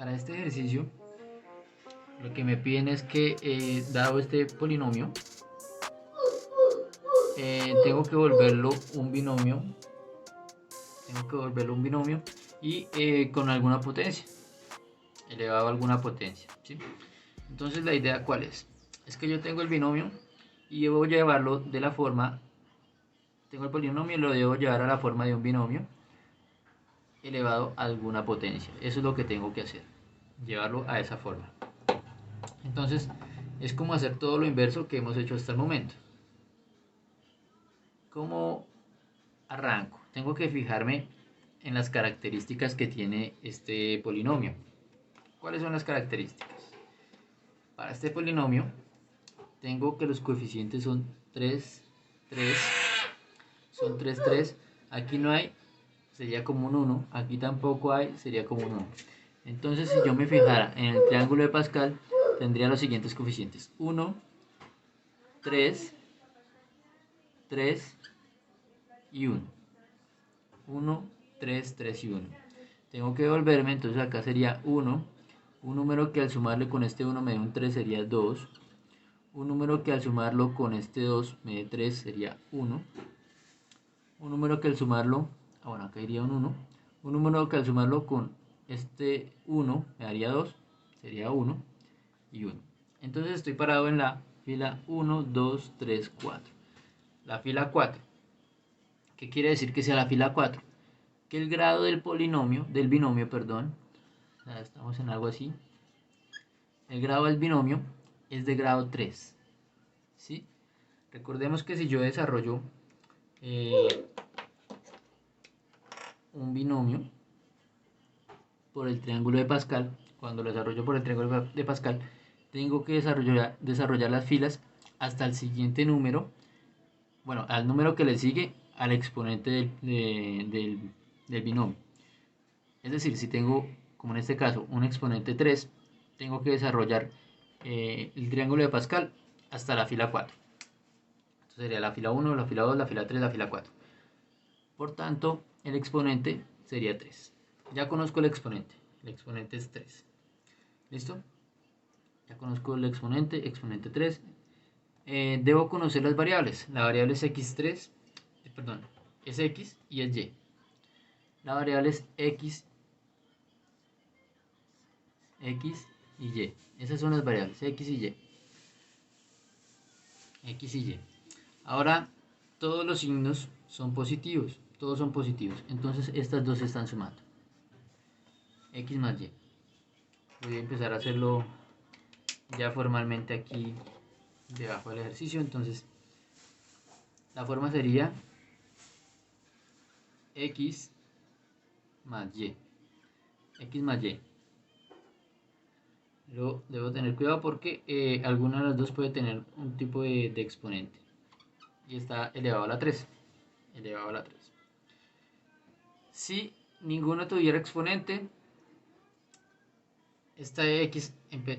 Para este ejercicio, lo que me piden es que, dado este polinomio, tengo que volverlo un binomio. Y con alguna potencia, elevado a alguna potencia, ¿sí? Entonces la idea, ¿cuál es? Es que yo tengo el binomio y debo llevarlo de la forma, tengo el polinomio y lo debo llevar a la forma de un binomio elevado a alguna potencia. Eso es lo que tengo que hacer, llevarlo a esa forma. Entonces es como hacer todo lo inverso que hemos hecho hasta el momento. ¿Cómo arranco? Tengo que fijarme en las características que tiene este polinomio. ¿Cuáles son las características? Para este polinomio tengo que los coeficientes son 3, 3, son 3, 3. Aquí no hay, sería como un 1. Aquí tampoco hay, sería como un 1. Entonces, si yo me fijara en el triángulo de Pascal, tendría los siguientes coeficientes: 1, 3, 3 y 1. 1, 3, 3 y 1. Tengo que devolverme, entonces acá sería 1. Un número que al sumarle con este 1 me dé un 3 sería 2. Un número que al sumarlo con este 2 me dé 3 sería 1. Un número que al sumarlo, bueno, acá iría un 1. Un número que al sumarlo con este 1 me daría 2, sería 1 y 1. Entonces estoy parado en la fila 1, 2, 3, 4. La fila 4. ¿Qué quiere decir que sea la fila 4? Que el grado del polinomio, del binomio, perdón, estamos en algo así. El grado del binomio es de grado 3. ¿Sí? Recordemos que si yo desarrollo un binomio por el triángulo de Pascal, cuando lo desarrollo por el triángulo de Pascal, tengo que desarrollar las filas hasta el siguiente número, bueno, al número que le sigue al exponente del binomio. Es decir, si tengo, como en este caso, un exponente 3, tengo que desarrollar el triángulo de Pascal hasta la fila 4. Esto sería la fila 1, la fila 2, la fila 3, la fila 4. Por tanto, el exponente sería 3. Ya conozco el exponente. El exponente es 3. ¿Listo? Ya conozco el exponente, exponente 3. Debo conocer las variables. La variable es x3, perdón, es x y es y. La variable es x y y. Esas son las variables, x y y. X y y. Ahora, todos los signos son positivos. Todos son positivos. Entonces, estas dos se están sumando. X más y. Voy a empezar a hacerlo ya formalmente aquí debajo del ejercicio. Entonces, la forma sería x más y. X más y. Luego debo tener cuidado porque alguna de las dos puede tener un tipo de exponente. Y está elevado a la 3. Elevado a la 3. Si ninguno tuviera exponente, esta x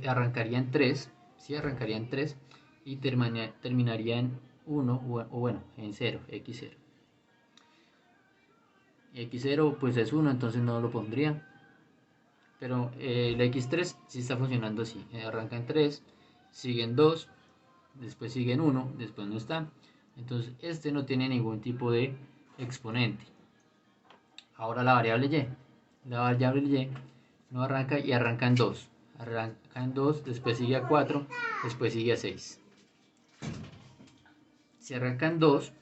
arrancaría en 3. ¿Sí? Arrancaría en 3 y terminaría en 1 o bueno, en 0, x0. X0 pues es 1, entonces no lo pondría. Pero el x3 sí está funcionando así. Arranca en 3, sigue en 2, después sigue en 1, después no está. Entonces este no tiene ningún tipo de exponente. Ahora la variable y. La variable y no arranca y arranca en 2. Arranca en 2, después sigue a 4, después sigue a 6. Si arranca en 2,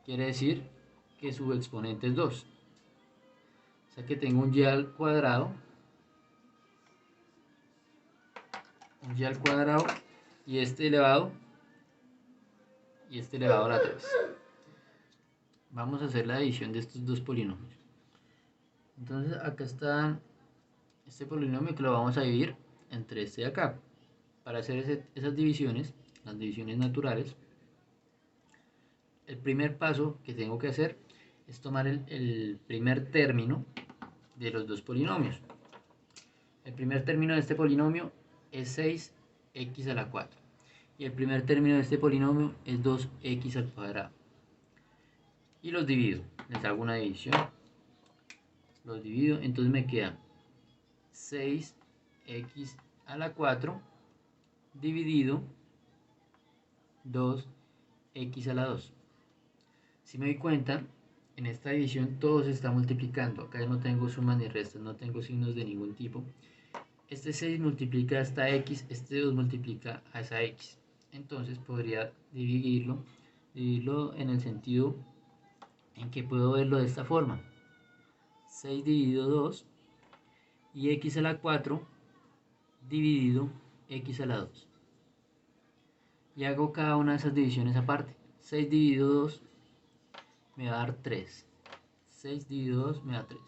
quiere decir que su exponente es 2. O sea que tengo un y al cuadrado. Un y al cuadrado y este elevado a la 3. Vamos a hacer la división de estos dos polinomios. Entonces acá está este polinomio que lo vamos a dividir entre este de acá. Para hacer esas divisiones, las divisiones naturales, el primer paso que tengo que hacer es tomar el primer término de los dos polinomios. El primer término de este polinomio es 6x a la 4. Y el primer término de este polinomio es 2x al cuadrado. Y los divido. Les hago una división. Los divido. Entonces me queda 6x a la 4 dividido 2x a la 2. Si me doy cuenta, en esta división todo se está multiplicando. Acá no tengo sumas ni restas, no tengo signos de ningún tipo. Este 6 multiplica a esta x, este 2 multiplica a esa x. Entonces podría dividirlo en el sentido en que puedo verlo de esta forma. 6 dividido 2 y x a la 4 dividido x a la 2. Y hago cada una de esas divisiones aparte. 6 dividido 2 me va a dar 3. 6 dividido 2 me da 3.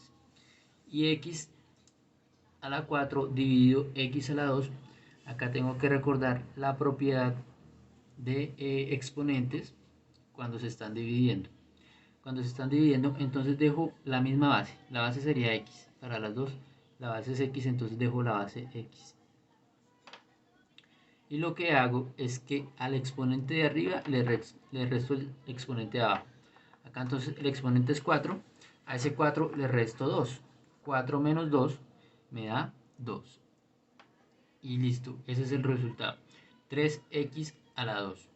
Y x a la 4 dividido x a la 2. Acá tengo que recordar la propiedad de exponentes cuando se están dividiendo. Cuando se están dividiendo, entonces dejo la misma base. La base sería x. Para las dos, la base es x, entonces dejo la base x. Y lo que hago es que al exponente de arriba le resto el exponente de abajo. Acá entonces el exponente es 4. A ese 4 le resto 2. 4 menos 2 me da 2. Y listo, ese es el resultado. 3x a la 2.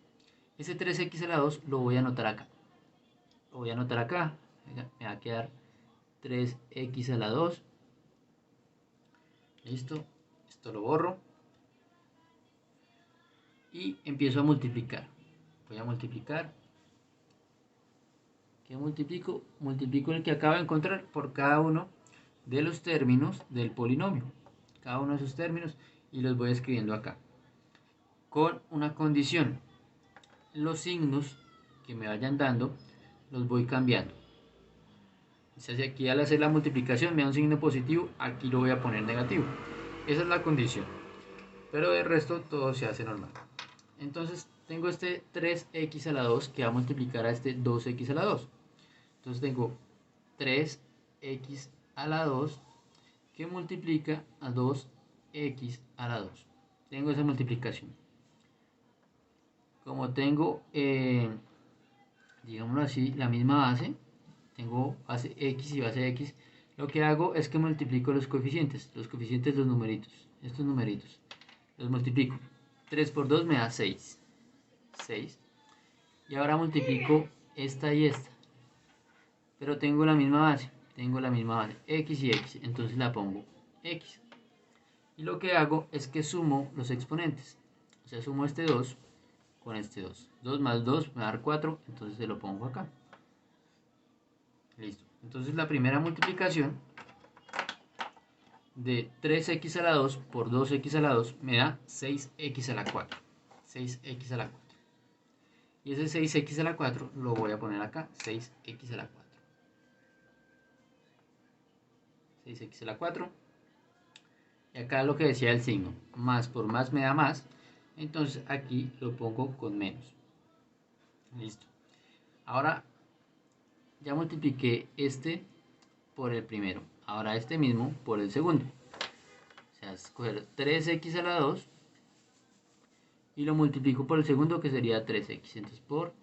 Ese 3x a la 2 lo voy a anotar acá. Lo voy a anotar acá. Me va a quedar 3x a la 2. Listo. Esto lo borro. Y empiezo a multiplicar. Voy a multiplicar. ¿Qué multiplico? Multiplico el que acabo de encontrar por cada uno de los términos del polinomio. Cada uno de esos términos y los voy escribiendo acá. Con una condición. Los signos que me vayan dando los voy cambiando. O sea, si aquí al hacer la multiplicación me da un signo positivo, aquí lo voy a poner negativo. Esa es la condición. Pero del resto todo se hace normal. Entonces tengo este 3x a la 2 que va a multiplicar a este 2x a la 2. Entonces tengo 3x a la 2 que multiplica a 2x a la 2. Tengo esa multiplicación. Como tengo, digámoslo así, la misma base, tengo base x y base x, lo que hago es que multiplico los coeficientes, los numeritos, estos numeritos, los multiplico. 3 por 2 me da 6. 6. Y ahora multiplico esta y esta. Pero tengo la misma base, x y x, entonces la pongo x. Y lo que hago es que sumo los exponentes. O sea, sumo este 2 con este 2. 2 más 2 me va a dar 4, entonces se lo pongo acá. Listo. Entonces la primera multiplicación de 3x a la 2 por 2x a la 2 me da 6x a la 4. 6x a la 4. Y ese 6x a la 4 lo voy a poner acá. 6x a la 4. 6x a la 4. Y acá lo que decía el signo. Más por más me da más. Entonces aquí lo pongo con menos. Listo. Ahora ya multipliqué este por el primero. Ahora este mismo por el segundo. O sea, escoger 3x a la 2 y lo multiplico por el segundo que sería 3x. Entonces por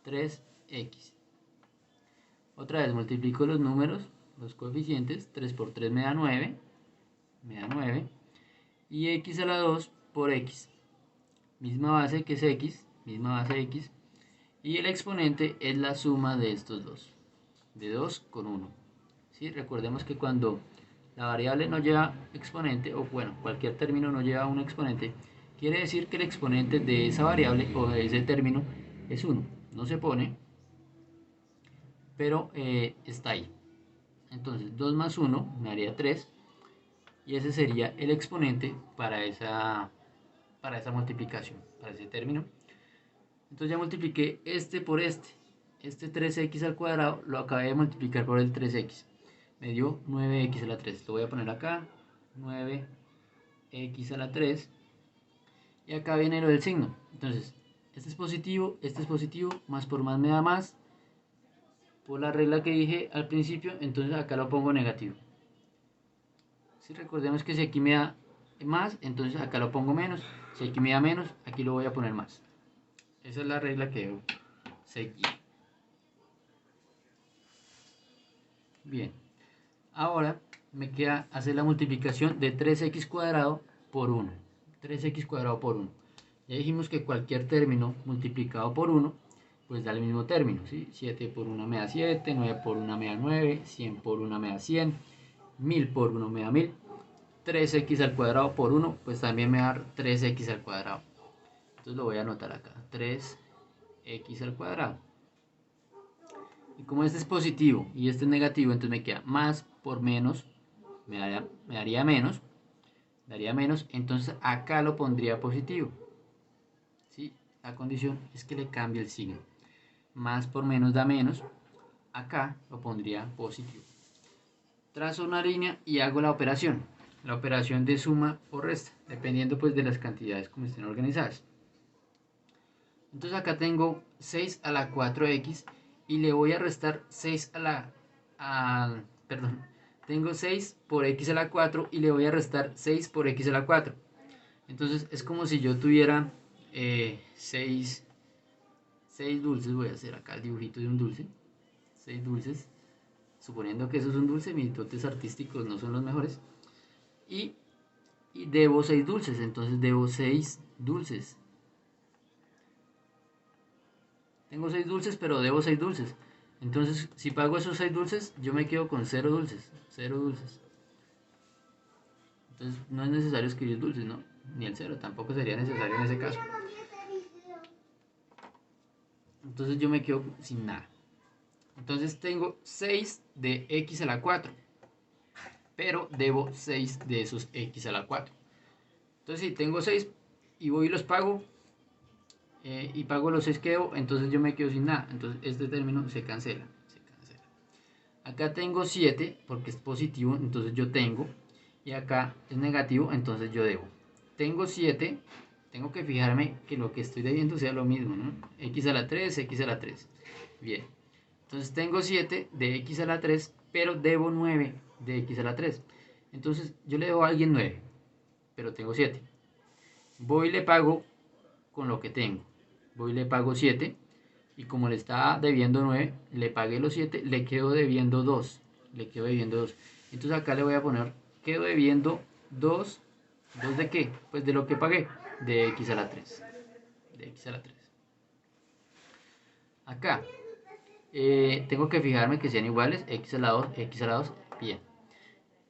3x. Otra vez multiplico los números, los coeficientes. 3 por 3 me da 9. Me da 9. Y x a la 2 por x. Misma base que es x. Misma base x. Y el exponente es la suma de estos dos. De 2 con 1. ¿Sí? Recordemos que cuando la variable no lleva exponente, o bueno, cualquier término no lleva un exponente, quiere decir que el exponente de esa variable o de ese término es 1. No se pone, pero está ahí. Entonces 2 más 1 me haría 3. Y ese sería el exponente para esa multiplicación, para ese término. Entonces ya multipliqué este por este. Este 3x al cuadrado lo acabé de multiplicar por el 3x. Me dio 9x a la 3. Lo voy a poner acá. 9x a la 3. Y acá viene lo del signo. Entonces, este es positivo, más por más me da más. Por la regla que dije al principio, entonces acá lo pongo negativo. Si recordemos que si aquí me da más, entonces acá lo pongo menos. Si aquí me da menos, aquí lo voy a poner más. Esa es la regla que debo seguir. Bien, ahora me queda hacer la multiplicación de 3x cuadrado por 1. 3x cuadrado por 1. Ya dijimos que cualquier término multiplicado por 1, pues da el mismo término, ¿sí? 7 por 1 me da 7, 9 por 1 me da 9, 100 por 1 me da 100, 1000 por 1 me da 1000. 3x al cuadrado por 1, pues también me da 3x al cuadrado. Entonces lo voy a anotar acá, 3x al cuadrado. Y como este es positivo y este es negativo, entonces me queda más por menos, me daría menos, entonces acá lo pondría positivo. ¿Sí? La condición es que le cambie el signo. Más por menos da menos, acá lo pondría positivo. Trazo una línea y hago la operación de suma o resta, dependiendo pues de las cantidades como estén organizadas. Entonces acá tengo 6 a la 4x y le voy a restar 6 a la... perdón, tengo 6 por x a la 4 y le voy a restar 6 por x a la 4. Entonces es como si yo tuviera 6 dulces. Voy a hacer acá el dibujito de un dulce. 6 dulces. Suponiendo que eso es un dulce, mis dotes artísticos no son los mejores. Y debo 6 dulces, entonces debo 6 dulces. Tengo 6 dulces, pero debo 6 dulces. Entonces, si pago esos 6 dulces, yo me quedo con 0 dulces. 0 dulces. Entonces, no es necesario escribir dulces, ¿no? Ni el 0, tampoco sería necesario en ese caso. Entonces, yo me quedo sin nada. Entonces, tengo 6 de x a la 4. Pero debo 6 de esos x a la 4. Entonces, si tengo 6 y voy y los pago, y pago los 6 que debo, entonces yo me quedo sin nada. Entonces este término se cancela. Acá tengo 7 porque es positivo, entonces yo tengo. Y acá es negativo, entonces yo debo. Tengo 7, tengo que fijarme que lo que estoy debiendo sea lo mismo, ¿no? X a la 3, x a la 3. Bien. Entonces tengo 7 de x a la 3, pero debo 9 de x a la 3. Entonces yo le debo a alguien 9, pero tengo 7. Voy y le pago con lo que tengo. Voy y le pago 7. Y como le estaba debiendo 9, le pagué los 7, le quedo debiendo 2. Entonces acá le voy a poner, quedo debiendo 2. ¿2 de qué? Pues de lo que pagué, de x a la 3. Acá tengo que fijarme que sean iguales, x a la 2, x a la 2. Bien.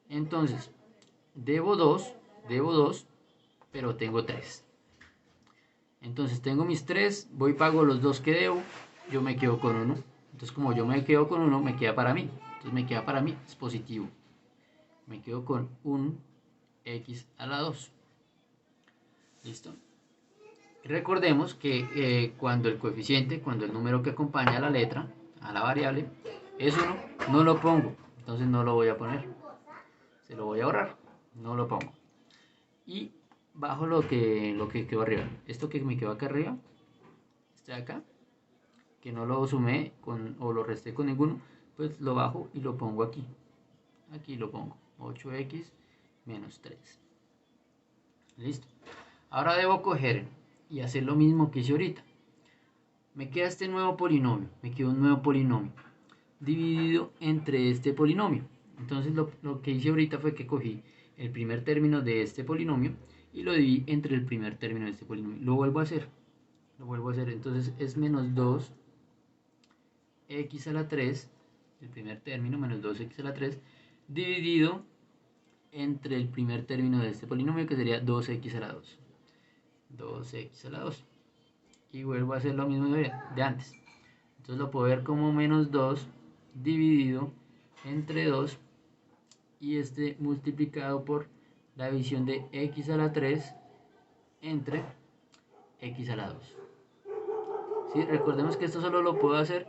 Entonces, debo 2, pero tengo 3. Entonces tengo mis 3, voy y pago los 2 que debo, yo me quedo con 1. Entonces como yo me quedo con 1, me queda para mí. Entonces me queda para mí, es positivo. Me quedo con un x a la 2. ¿Listo? Recordemos que cuando el coeficiente, cuando el número que acompaña a la letra, a la variable, es 1, no lo pongo. Entonces no lo voy a poner. Se lo voy a ahorrar. No lo pongo. Y bajo lo que quedó arriba. Esto que me quedó acá arriba, este de acá, que no lo sumé o lo resté con ninguno, pues lo bajo y lo pongo aquí. Aquí lo pongo. 8x menos 3. Listo. Ahora debo coger y hacer lo mismo que hice ahorita. Me queda este nuevo polinomio. Me queda un nuevo polinomio dividido entre este polinomio. Entonces lo que hice ahorita fue que cogí el primer término de este polinomio y lo dividí entre el primer término de este polinomio. Lo vuelvo a hacer. Entonces es menos 2 x a la 3, el primer término, menos 2x a la 3, dividido entre el primer término de este polinomio, que sería 2x a la 2. 2x a la 2. Y vuelvo a hacer lo mismo de antes. Entonces lo puedo ver como menos 2 dividido entre 2 y este multiplicado por la división de x a la 3 entre x a la 2. ¿Sí? Recordemos que esto solo lo puedo hacer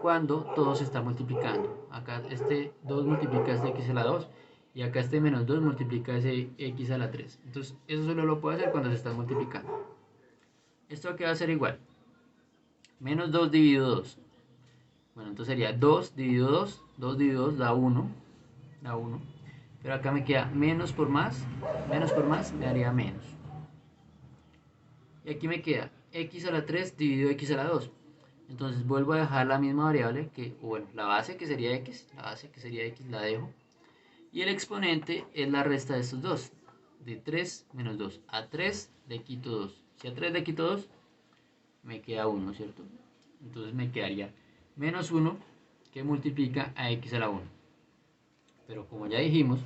cuando todo se está multiplicando. Acá este 2 multiplica este x a la 2 y acá este menos 2 multiplica ese x a la 3. Entonces eso solo lo puedo hacer cuando se está multiplicando. Esto aquí va a ser igual. Menos 2 dividido 2. Bueno, entonces sería 2 dividido 2. 2 dividido 2 da 1. Da 1. Pero acá me queda menos por más. Menos por más me daría menos. Y aquí me queda x a la 3 dividido x a la 2. Entonces vuelvo a dejar la misma variable, que, bueno, la base que sería x, la dejo. Y el exponente es la resta de estos dos. De 3 menos 2. A 3 le quito 2. Si a 3 le quito 2, me queda 1, ¿cierto? Entonces me quedaría menos 1 que multiplica a x a la 1. Pero como ya dijimos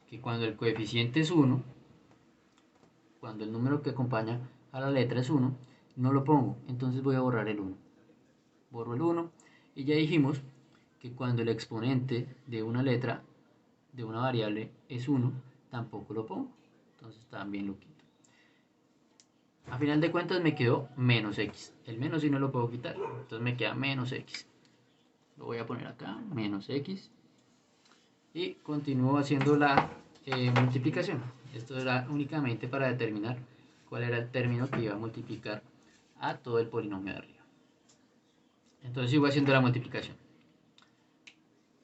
que cuando el coeficiente es 1, cuando el número que acompaña a la letra es 1, no lo pongo. Entonces voy a borrar el 1. Borro el 1 y ya dijimos que cuando el exponente de una letra, de una variable, es 1, tampoco lo pongo. Entonces también lo quito. A final de cuentas me quedó menos x. El menos sí no lo puedo quitar. Entonces me queda menos x. Lo voy a poner acá, menos x. Y continúo haciendo la multiplicación. Esto era únicamente para determinar cuál era el término que iba a multiplicar a todo el polinomio de arriba. Entonces sigo haciendo la multiplicación.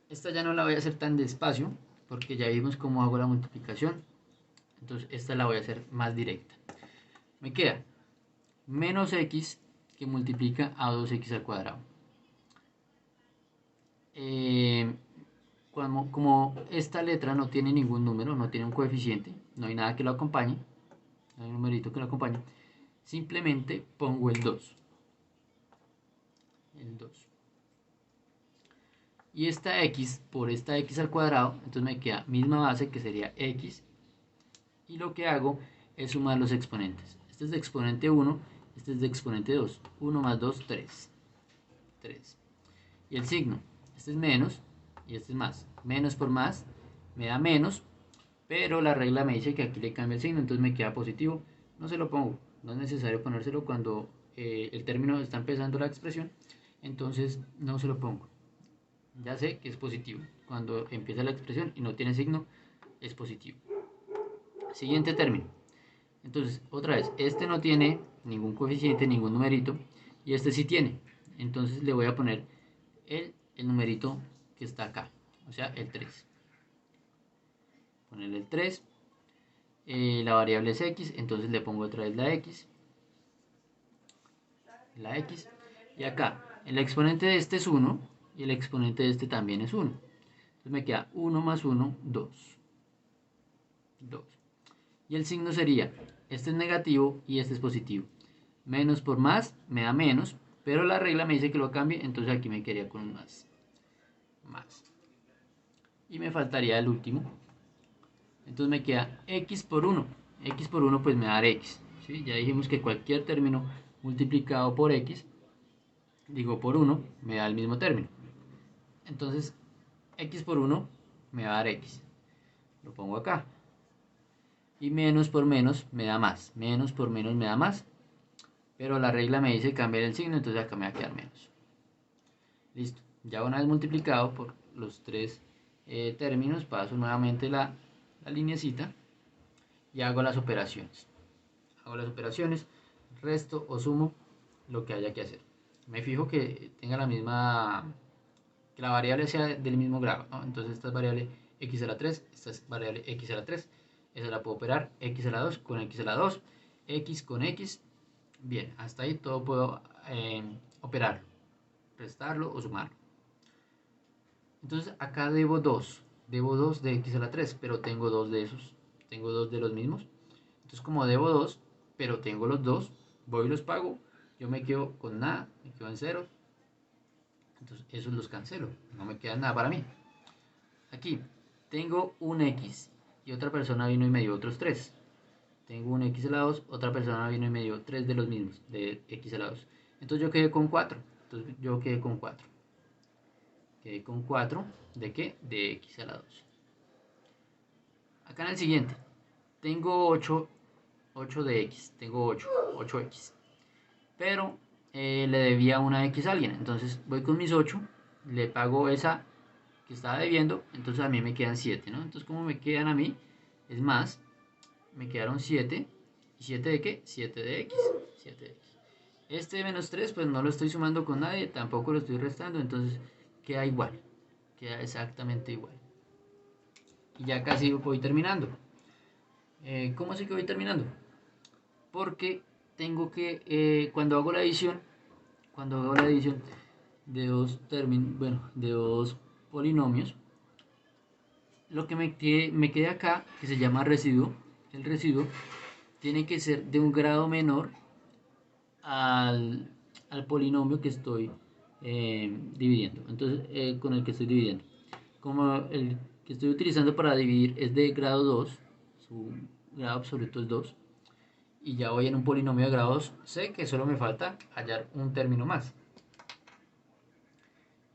Esta ya no la voy a hacer tan despacio porque ya vimos cómo hago la multiplicación. Entonces esta la voy a hacer más directa. Me queda menos x que multiplica a 2x al cuadrado. Como esta letra no tiene ningún número, no tiene un coeficiente, no hay nada que lo acompañe, no hay un numerito que lo acompañe, simplemente pongo el 2. El 2. Y esta x por esta x al cuadrado, entonces me queda misma base que sería x. Y lo que hago es sumar los exponentes. Este es de exponente 1, este es de exponente 2. 1 más 2, 3. 3. Y el signo, este es menos y este es más. Menos por más me da menos, pero la regla me dice que aquí le cambia el signo, entonces me queda positivo. No se lo pongo, no es necesario ponérselo cuando el término está empezando la expresión, entonces no se lo pongo. Ya sé que es positivo. Cuando empieza la expresión y no tiene signo, es positivo. Siguiente término. Entonces, otra vez, este no tiene ningún coeficiente, ningún numerito, y este sí tiene. Entonces le voy a poner el numerito que está acá, o sea, el 3. Ponerle el 3. La variable es x, entonces le pongo otra vez la x. La x. Y acá, el exponente de este es 1, y el exponente de este también es 1. Entonces me queda 1 más 1, 2. 2. Y el signo sería, este es negativo y este es positivo. Menos por más me da menos, pero la regla me dice que lo cambie, entonces aquí me quedaría con un más. Más. Y me faltaría el último. Entonces me queda x por 1. X por 1 pues me va a dar x. ¿Sí? Ya dijimos que cualquier término multiplicado por x, digo por 1, me da el mismo término. Entonces x por 1 me va a dar x. Lo pongo acá. Y menos por menos me da más. Menos por menos me da más. Pero la regla me dice cambiar el signo, entonces acá me va a quedar menos. Listo. Ya una vez multiplicado por los tres términos, paso nuevamente la lineecita y hago las operaciones. Hago las operaciones, resto o sumo lo que haya que hacer. Me fijo que tenga la misma, que la variable sea del mismo grado, ¿no? Entonces esta es variable x a la 3, esta es variable x a la 3, esa la puedo operar x a la 2 con x a la 2, x con x. Bien, hasta ahí todo puedo operarlo, restarlo o sumarlo. Entonces acá debo 2 de x a la 3, pero tengo 2 de esos, tengo 2 de los mismos. Entonces como debo 2, pero tengo los 2, voy y los pago, yo me quedo con nada, me quedo en 0. Entonces esos los cancelo, no me queda nada para mí. Aquí tengo un x y otra persona vino y me dio otros 3. Tengo un x a la 2, otra persona vino y me dio 3 de los mismos, de x a la 2. Entonces yo quedé con 4. Entonces yo quedé con 4. Quedé con 4. ¿De qué? De x a la 2. Acá en el siguiente. Tengo 8 de x. Tengo 8x. Pero le debía una x a alguien. Entonces voy con mis 8. Le pago esa que estaba debiendo. Entonces a mí me quedan 7, ¿no? Entonces como me quedan a mí, es más, me quedaron 7. ¿Y 7 de qué? 7 de x. 7 de x. Este menos 3 pues no lo estoy sumando con nadie, tampoco lo estoy restando, entonces queda igual. Queda exactamente igual. Y ya casi voy terminando. ¿Cómo así que voy terminando? Porque tengo que, cuando hago la adición de dos términos, bueno, de dos polinomios, lo que me queda acá, que se llama residuo, el residuo tiene que ser de un grado menor al polinomio que estoy dividiendo, entonces con el que estoy dividiendo. Como el que estoy utilizando para dividir es de grado 2, su grado absoluto es 2, y ya voy en un polinomio de grados, sé que solo me falta hallar un término más.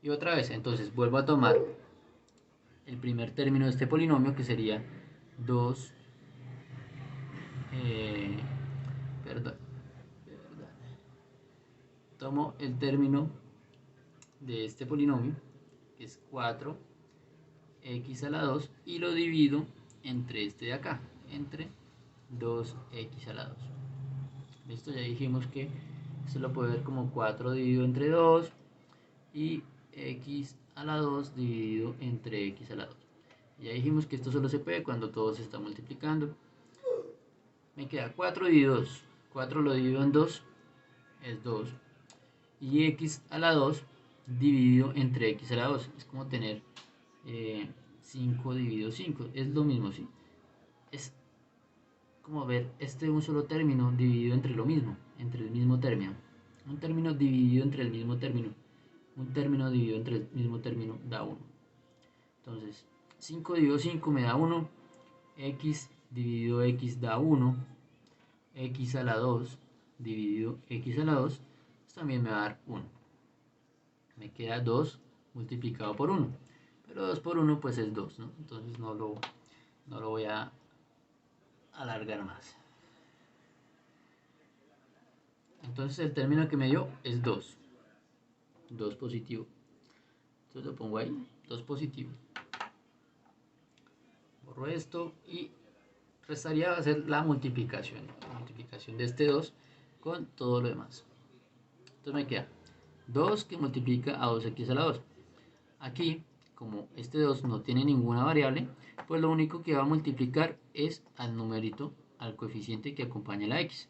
Y otra vez, entonces vuelvo a tomar el primer término de este polinomio, que sería 2, perdón, tomo el término de este polinomio, que es 4x a la 2, y lo divido entre este de acá, entre 2x a la 2. Listo, ya dijimos que esto lo puede ver como 4 dividido entre 2 y x a la 2 dividido entre x a la 2. Ya dijimos que esto solo se puede cuando todo se está multiplicando. Me queda 4 dividido 2. 4 lo divido en 2, es 2. Y x a la 2 dividido entre x a la 2. Es como tener 5 dividido 5. Es lo mismo, ¿sí? Es como ver un solo término dividido entre lo mismo, entre el mismo término. Un término dividido entre el mismo término. Un término dividido entre el mismo término da 1. Entonces, 5 dividido 5 me da 1. X dividido x da 1. X a la 2 dividido x a la 2 también me va a dar 1. Me queda 2 multiplicado por 1. Pero 2 por 1 pues es 2, ¿no? Entonces no lo voy a alargar más. Entonces el término que me dio es 2. 2 positivo. Entonces lo pongo ahí, 2 positivo. Borro esto y restaría a hacer la multiplicación. La multiplicación de este 2 con todo lo demás. Entonces me queda 2 que multiplica a 2x a la 2. Aquí, como este 2 no tiene ninguna variable, pues lo único que va a multiplicar es al numerito, al coeficiente que acompaña la x.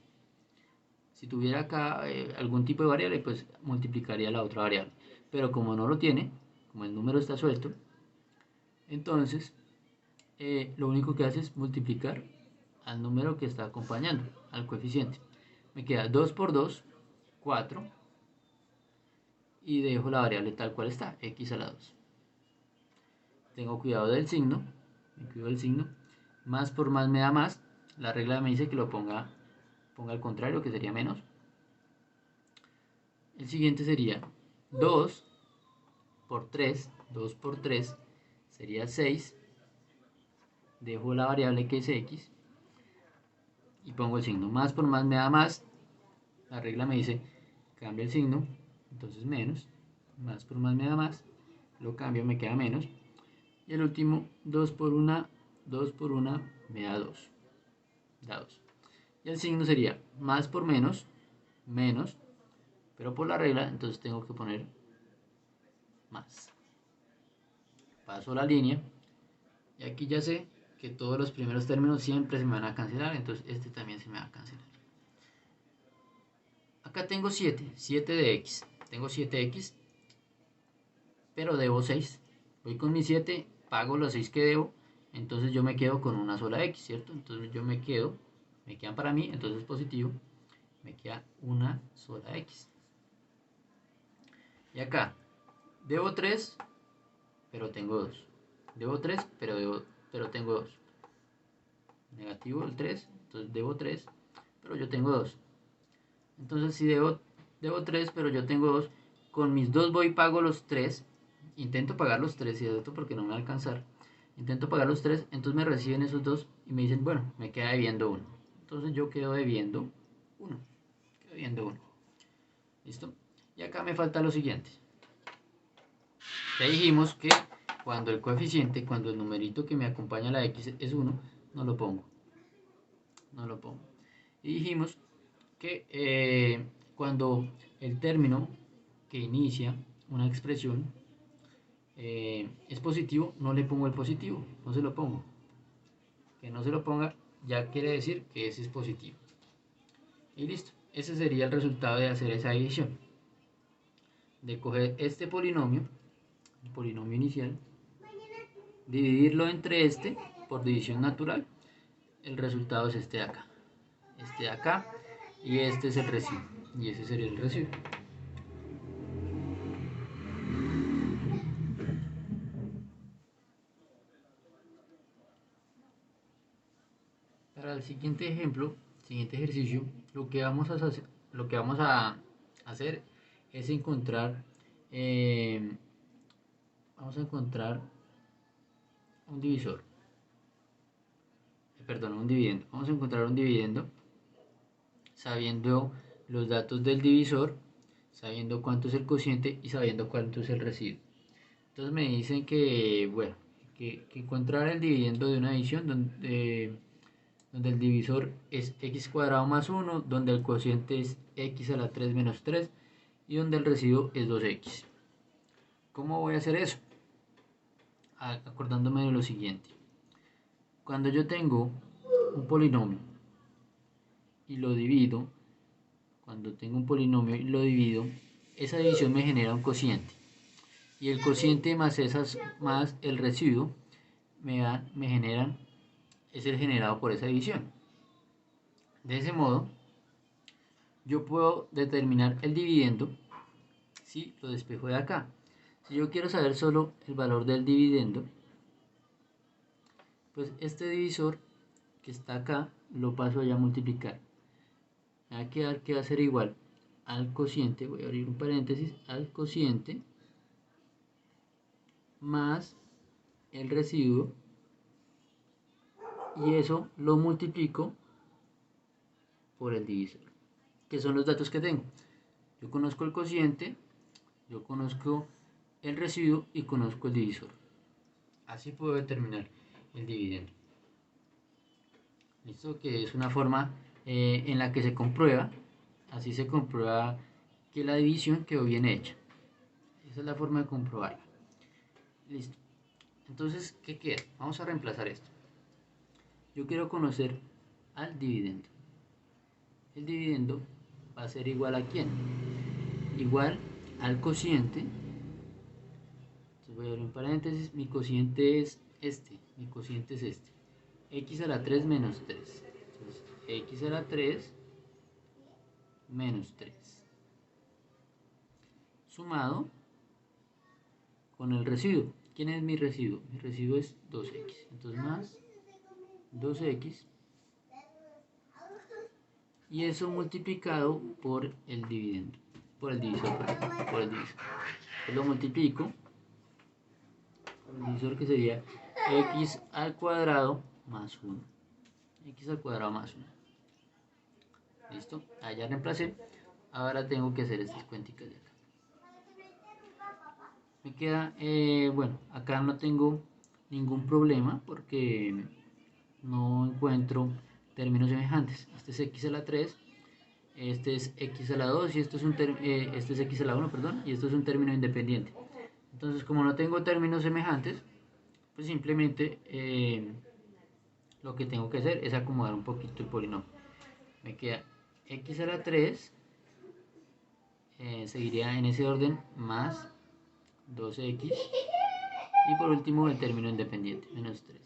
Si tuviera acá algún tipo de variable, pues multiplicaría la otra variable. Pero como no lo tiene, como el número está suelto, entonces lo único que hace es multiplicar al número que está acompañando, al coeficiente. Me queda 2 por 2, 4, y dejo la variable tal cual está, x a la 2. Tengo cuidado del signo, me cuido del signo. Más por más me da más. La regla me dice que lo ponga al contrario, que sería menos. El siguiente sería 2 por 3. 2 por 3 sería 6. Dejo la variable que es x y pongo el signo. Más por más me da más. La regla me dice cambia el signo, entonces menos. Más por más me da más. Lo cambio, me queda menos. Y el último, 2 por 1 me da 2. Da 2. Y el signo sería más por menos, menos, pero por la regla, entonces tengo que poner más. Paso la línea, y aquí ya sé que todos los primeros términos siempre se me van a cancelar, entonces este también se me va a cancelar. Acá tengo 7 de x, tengo 7x, pero debo 6. Voy con mi 7, pago los 6 que debo, entonces yo me quedo con una sola x, ¿cierto? Entonces yo me quedan para mí, entonces positivo, me queda una sola x. Y acá, debo 3, pero tengo 2. Debo 3, pero tengo 2. Negativo el 3, entonces debo 3, pero yo tengo 2. Entonces si debo 3, pero yo tengo 2, con mis 2 voy y pago los 3. Intento pagar los 3, ¿cierto? Porque no me va a alcanzar. Intento pagar los 3, entonces me reciben esos 2 y me dicen, bueno, me queda debiendo 1. Entonces yo quedo debiendo 1. Quedo debiendo 1. ¿Listo? Y acá me falta lo siguiente. Ya dijimos que cuando el coeficiente, cuando el numerito que me acompaña a la x es 1, no lo pongo. No lo pongo. Y dijimos que cuando el término que inicia una expresión es positivo, no le pongo el positivo, no se lo pongo. Que no se lo ponga ya quiere decir que ese es positivo. Y listo. Ese sería el resultado de hacer esa división. De coger este polinomio, el polinomio inicial, dividirlo entre este por división natural, el resultado es este de acá, y este es el residuo, y ese sería el residuo. Para el siguiente ejemplo, siguiente ejercicio, lo que vamos a hacer es encontrar, vamos a encontrar un divisor, perdón, un dividendo. Vamos a encontrar un dividendo sabiendo los datos del divisor, sabiendo cuánto es el cociente y sabiendo cuánto es el residuo. Entonces me dicen que, bueno, que encontrar el dividendo de una división donde el divisor es x cuadrado más 1, donde el cociente es x a la 3 menos 3 y donde el residuo es 2x. ¿Cómo voy a hacer eso? Acordándome de lo siguiente. Cuando yo tengo un polinomio y lo divido, cuando tengo un polinomio y lo divido, esa división me genera un cociente. Y el cociente más el residuo me generan, es el generado por esa división. De ese modo, yo puedo determinar el dividendo si lo despejo de acá. Si yo quiero saber solo el valor del dividendo, pues este divisor que está acá lo paso allá a multiplicar. Me va a quedar que va a ser igual al cociente, voy a abrir un paréntesis, al cociente más el residuo, y eso lo multiplico por el divisor, que son los datos que tengo. Yo conozco el cociente, yo conozco el residuo y conozco el divisor. Así puedo determinar el dividendo. Listo, que es una forma en la que se comprueba, así se comprueba que la división quedó bien hecha. Esa es la forma de comprobarla. Listo. Entonces, ¿qué queda? Vamos a reemplazar esto. Yo quiero conocer al dividendo. El dividendo va a ser igual a ¿quién? Igual al cociente. Entonces voy a abrir un paréntesis. Mi cociente es este. Mi cociente es este. X a la 3 menos 3. Entonces, X a la 3 menos 3. Sumado con el residuo. ¿Quién es mi residuo? Mi residuo es 2x. Entonces más 2x. Y eso multiplicado por el dividendo. Por el divisor. Por el divisor. Entonces lo multiplico. Por el divisor, que sería x al cuadrado más 1. X al cuadrado más 1. Listo. Allá reemplacé. Ahora tengo que hacer estas cuenticas de acá. Me queda, bueno, acá no tengo ningún problema porque no encuentro términos semejantes. Este es x a la 3, este es x a la 2 y esto es este es x a la 1, perdón, y esto es un término independiente. Entonces, como no tengo términos semejantes, pues simplemente lo que tengo que hacer es acomodar un poquito el polinomio. Me queda x a la 3, seguiría en ese orden, más 2x, y por último el término independiente, menos 3.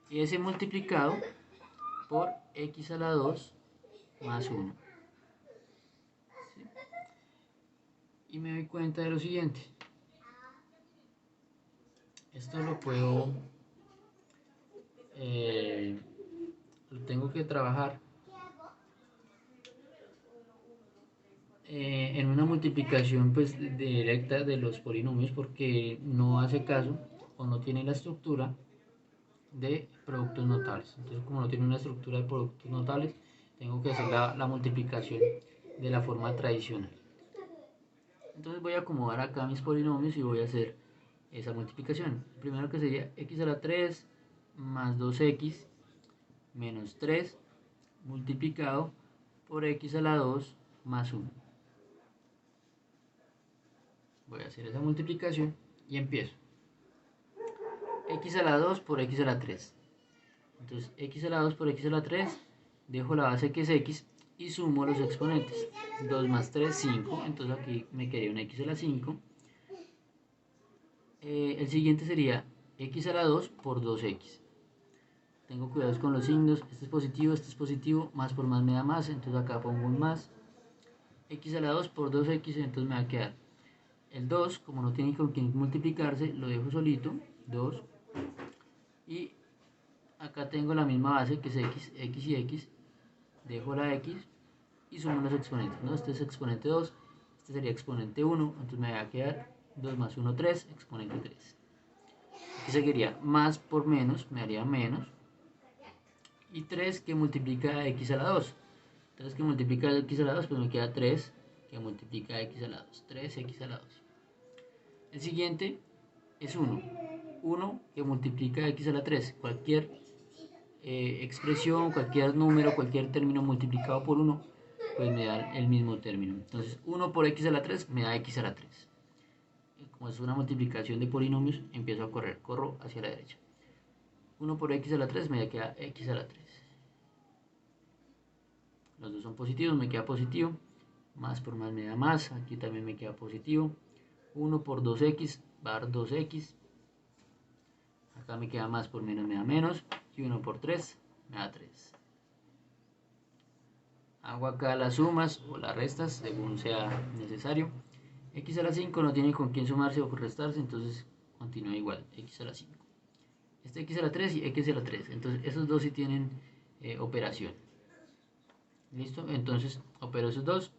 Y ese multiplicado por x a la 2 más 1. ¿Sí? Y me doy cuenta de lo siguiente. Esto lo tengo que trabajar en una multiplicación pues directa de los polinomios, porque no hace caso o no tiene la estructura de productos notables. Entonces, como no tiene una estructura de productos notables, tengo que hacer la multiplicación de la forma tradicional. Entonces voy a acomodar acá mis polinomios y voy a hacer esa multiplicación. Primero, que sería x a la 3 más 2x menos 3 multiplicado por x a la 2 más 1. Voy a hacer esa multiplicación y empiezo. X a la 2 por x a la 3. Entonces, x a la 2 por x a la 3, dejo la base que es x y sumo los exponentes. 2 más 3, 5. Entonces aquí me quedaría un x a la 5. El siguiente sería x a la 2 por 2x. Tengo cuidados con los signos, este es positivo, más por más me da más, entonces acá pongo un más. X a la 2 por 2x, entonces me va a quedar el 2, como no tiene con quién multiplicarse, lo dejo solito, 2. Y acá tengo la misma base que es x y x, dejo la x y sumo los exponentes, ¿no? Este es exponente 2, este sería exponente 1, entonces me va a quedar 2 más 1, 3, exponente 3. Aquí seguiría más por menos, me daría menos, y 3 que multiplica a x a la 2. 3 que multiplica a x a la 2, pues me queda 3 que multiplica a x a la 2, 3x a la 2. El siguiente es 1, 1 que multiplica a x a la 3. Cualquier expresión, cualquier número, cualquier término multiplicado por 1, pues me da el mismo término. Entonces 1 por x a la 3 me da x a la 3. Como es una multiplicación de polinomios, empiezo a correr, corro hacia la derecha. 1 por x a la 3 me queda x a la 3. Los dos son positivos, me queda positivo. Más por más me da más, aquí también me queda positivo. 1 por 2x va a dar 2x. Acá me queda más por menos me da menos. Y 1 por 3 me da 3. Hago acá las sumas o las restas según sea necesario. X a la 5 no tiene con quién sumarse o restarse, entonces continúa igual, x a la 5. Este x a la 3 y x a la 3, entonces esos dos sí tienen operación. ¿Listo? Entonces opero esos dos.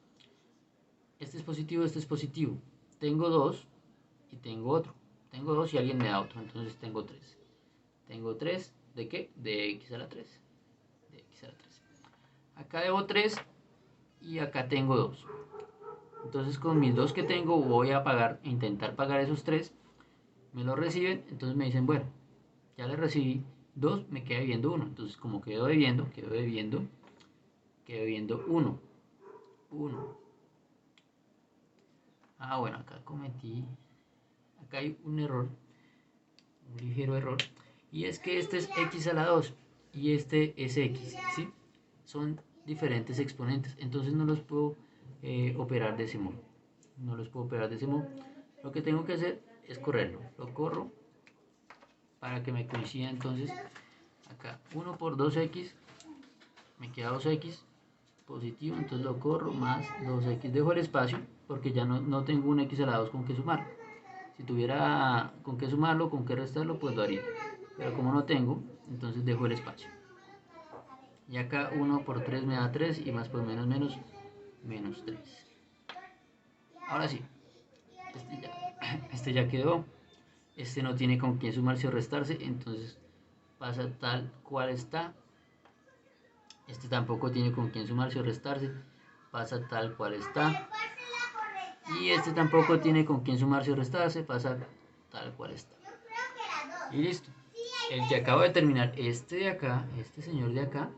Este es positivo. Tengo 2 y tengo otro. Tengo 2 y alguien me da otro, entonces tengo 3. Tengo 3, ¿de qué? De x a la 3. De x a la 3. Acá debo 3 y acá tengo 2. Entonces con mis 2 que tengo voy a pagar, intentar pagar esos 3. Me lo reciben, entonces me dicen, bueno, ya le recibí 2, me queda debiendo 1. Entonces como quedo debiendo 1. 1. Ah, bueno, acá hay un error, un ligero error, y es que este es x a la 2 y este es x, ¿sí? Son diferentes exponentes, entonces no los puedo operar de ese modo. Lo que tengo que hacer es correrlo. Lo corro para que me coincida entonces acá 1 por 2x, me queda 2x positivo, entonces lo corro más 2x, dejo el espacio porque ya no tengo un x a la 2 con que sumar. Si tuviera con qué sumarlo, con qué restarlo, pues lo haría, pero como no tengo, entonces dejo el espacio. Y acá 1 por 3 me da 3 y más por menos menos 3. Ahora sí, este ya quedó. Este no tiene con quién sumarse o restarse, entonces pasa tal cual está. Este tampoco tiene con quién sumarse o restarse, pasa tal cual está. Y este tampoco tiene con quién sumarse o restarse, pasa tal cual está. Y listo. El que acabo de terminar, este de acá, este señor de acá,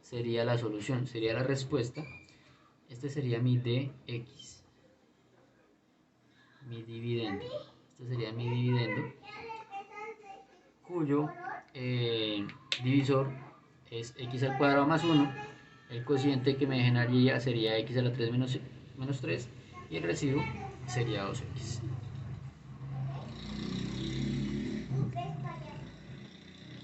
sería la solución, sería la respuesta. Este sería mi dx, mi dividendo. Este sería mi dividendo, cuyo divisor es x al cuadrado más 1. El cociente que me generaría sería x a la 3 menos 3. Y el residuo sería 2x.